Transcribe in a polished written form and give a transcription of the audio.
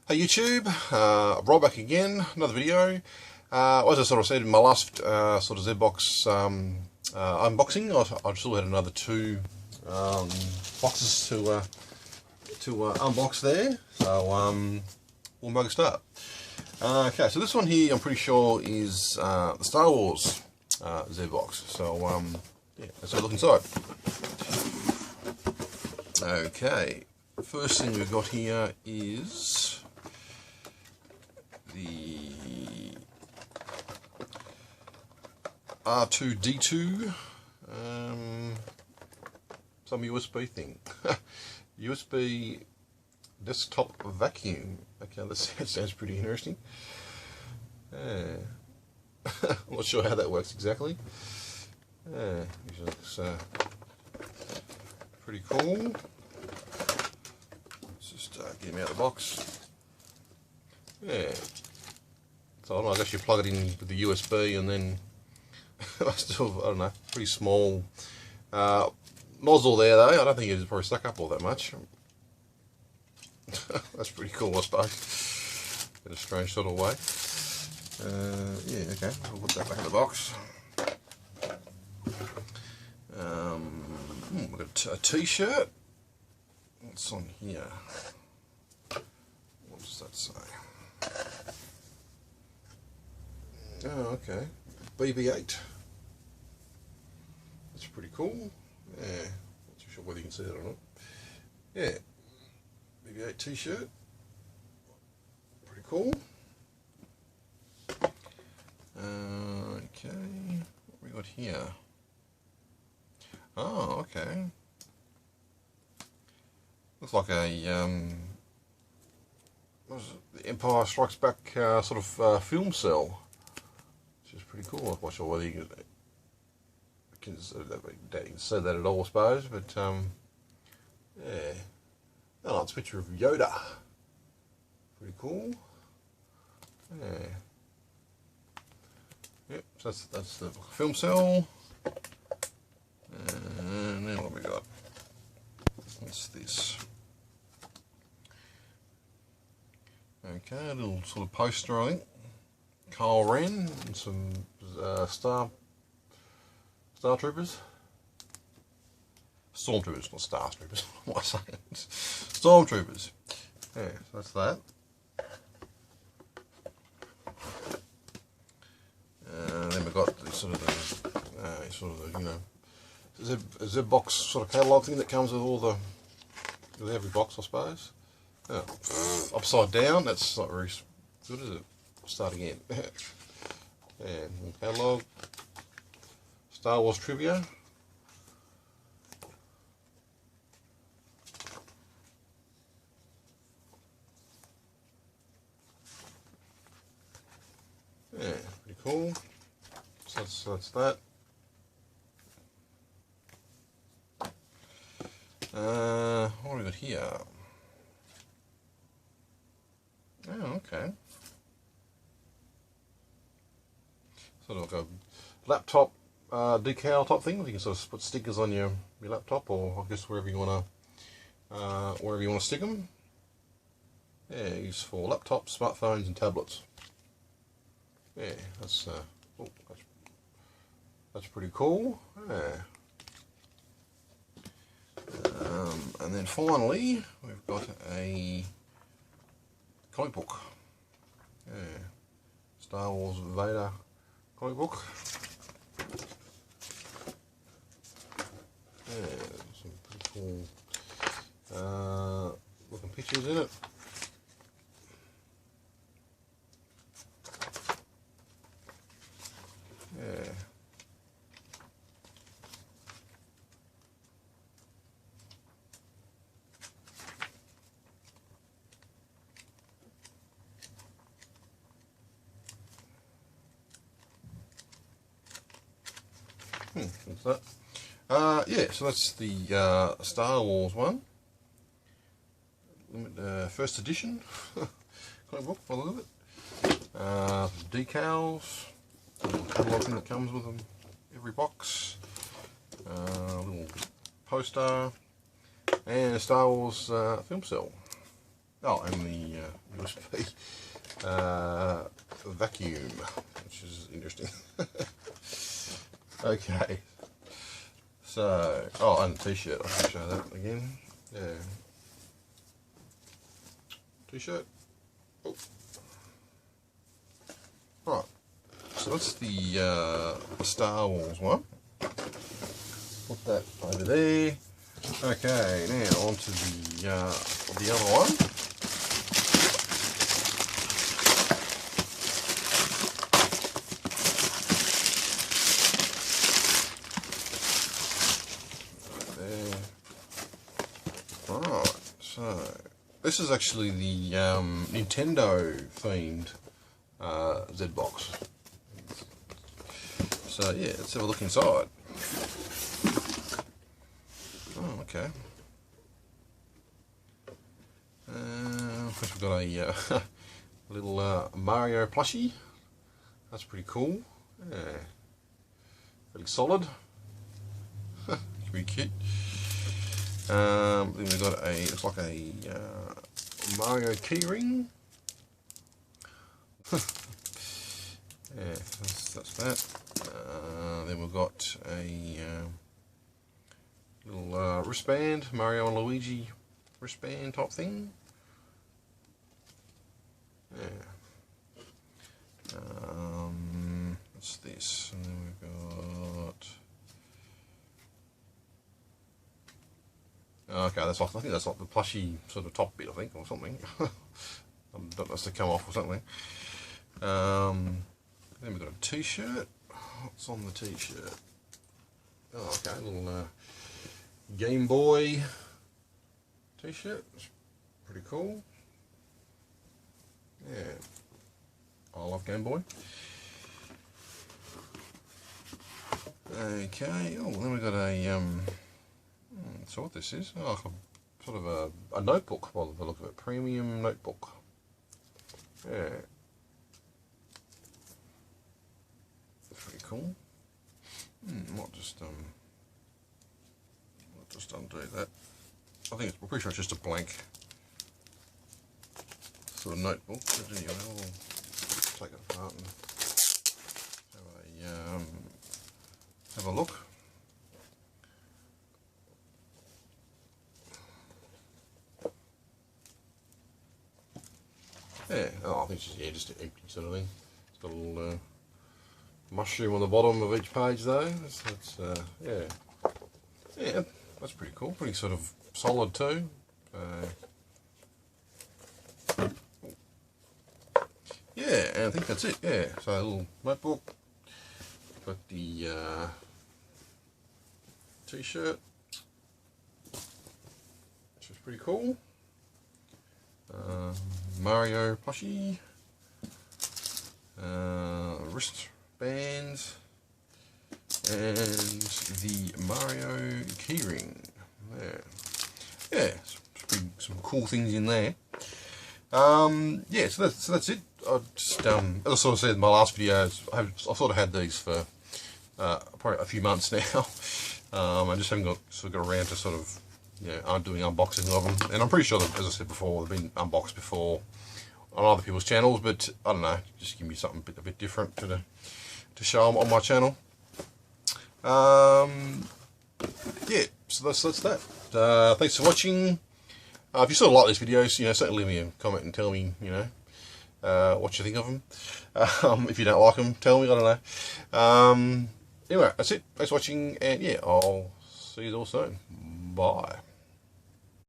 Hey YouTube, Rob back again, another video. As I sort of said in my last sort of Z-Box unboxing, I've still had another two boxes to unbox there, so we'll make a start. Okay, so this one here I'm pretty sure is the Star Wars Z-Box, so yeah, let's have a look inside. Okay, first thing we've got here is the R2-D2 some USB thing. USB desktop vacuum. Okay, that sounds pretty interesting. I'm not sure how that works exactly. Usually looks pretty cool. Let's just get him out of the box. Yeah. So I guess you plug it in with the USB and then I don't know, pretty small nozzle there though. I don't think it's probably stuck up all that much. That's pretty cool, I suppose. In a strange sort of way. Yeah, okay, I'll put that back in the box. We've got a t-shirt. What's on here? What does that say? Oh, okay. BB-8. That's pretty cool. Yeah. Not too sure whether you can see that or not. Yeah. BB-8 t-shirt. Pretty cool. Okay. What we got here? Oh, okay. Looks like a what is it? The Empire Strikes Back sort of film cell. Which is pretty cool. I'm not sure whether you can say that at all, I suppose, but yeah. Oh, it's a picture of Yoda. Pretty cool. Yeah. Yep, so that's the film cell. And then what we got? What's this? Okay, a little sort of poster, I think. Kyle Ren and some Star Troopers. Stormtroopers, not Star Troopers. What am I saying? Stormtroopers. Yeah, so that's that. Then we've got the sort of the you know, Z-Box sort of catalogue thing that comes with all with every box, I suppose. Oh, upside down. That's not very good, is it? Start again. And catalogue. Star Wars trivia. Yeah, pretty cool. So that's that. What have we got here? Oh, okay. Sort of like a laptop decal type thing. You can sort of put stickers on your laptop, or I guess wherever you want to stick them. Yeah, used for laptops, smartphones, and tablets. Yeah, that's pretty cool. Yeah. And then finally, we've got a comic book. Yeah, Star Wars Vader comic book. Yeah, some pretty cool looking pictures in it. Yeah. What's that? Yeah, so that's the Star Wars one. First edition comic book, by the look of it. Decals, a little catalogue thing that comes with them, every box. Little poster, and a Star Wars film cell. Oh, and the USB vacuum, which is interesting. Okay. So, oh, and the t-shirt. I can show that again. Yeah. T-shirt. Oh. Right. So that's the Star Wars one. Put that over there. Okay, now on to the other one. Right, so this is actually the Nintendo themed Z-Box. So yeah, let's have a look inside. Oh, okay. We've got a little Mario plushie. That's pretty cool. Yeah, really solid. Pretty cute. Then we've got a, looks like a Mario keyring. Yeah, that's that. Then we've got a little wristband, Mario and Luigi wristband type thing. Yeah. What's this? And then we've got. Okay, that's like, I think that's like the plushy sort of top bit, I think, or something. I don't know, to come off or something. Then we've got a t-shirt. What's on the t-shirt? Oh, okay, a little Game Boy t-shirt. It's pretty cool. Yeah, I love Game Boy. Okay, oh, then we've got a so what this is, oh, sort of a notebook by the look of it, premium notebook. Yeah, pretty cool. Might just undo that. I think I'm pretty sure it's just a blank sort of notebook. But anyway, I'll take it apart and have a look. Yeah, oh, I think it's just, yeah, just an empty sort of thing. It's got a little mushroom on the bottom of each page though. That's yeah, that's pretty cool. Pretty sort of solid too. Yeah, and I think that's it. Yeah, so a little notebook. Got the t-shirt, which is pretty cool. Mario plushie, wristbands, and the Mario keyring. Yeah, some cool things in there. Yeah, so that's it. I just as I sort of said in my last videos, I've sort of had these for probably a few months now. I just haven't got around to sort of, you know, doing unboxing of them. And I'm pretty sure that, as I said before, they've been unboxed before on other people's channels. But I don't know, just give me something a bit different to show them on my channel. Yeah, so that's that. Thanks for watching. If you sort of like these videos, you know, certainly leave me a comment and tell me, you know, what you think of them. If you don't like them, tell me, I don't know. Anyway, that's it. Thanks for watching, and yeah, I'll see you all soon. Bye.